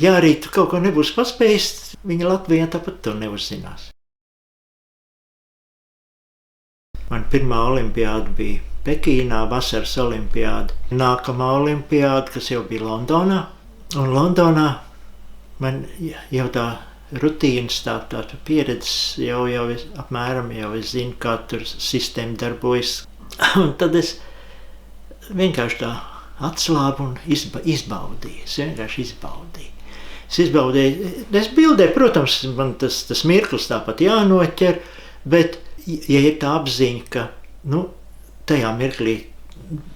ja arī tu kaut ko nebūsi paspējis, viņa Latvijā tāpat to neuzzinās. Man pirmā olimpiāda bija Pekīnā, vasaras olimpiāda. Nākamā olimpiāda, kas jau bija Londonā. Un Londonā man jau tā rutīnas, tā pieredze jau apmēram jau es zinu, kā tur sistēma darbojas. Un tad es vienkārši tā atslābu un izbaudīju. Es vienkārši izbaudīju. Es bildēju, protams, man tas mirklis tāpat jānoķer, bet ja ir tā apziņa, ka tajā mirklī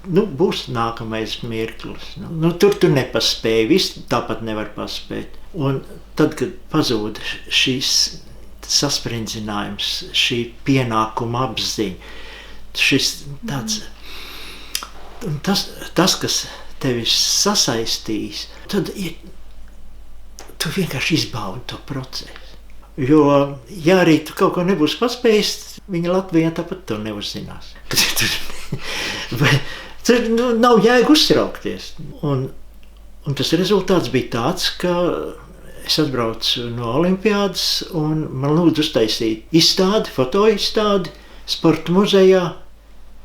būs nākamais mirklis, tur tu nepaspēji, viss tāpat nevar paspēt. Un tad, kad pazūd šīs sasprindzinājums, šī pienākuma apziņa, šis tāds, tas, kas tevi sasaistīs, tad tu vienkārši izbaudi to procesu. Jo, ja arī tu kaut ko nebūsi paspējis, viņa Latvijā tāpat to neuzzinās. Tur nav jēga uztraukties. Un tas rezultāts bija tāds, ka es atbraucu no olimpiādas un man lūdzu uztaisīt izstādi, fotoizstādi sporta muzejā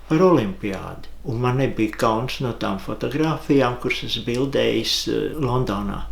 par olimpiādi. Un man nebija kauns no tām fotogrāfijām, kuras es bildējis Londonā.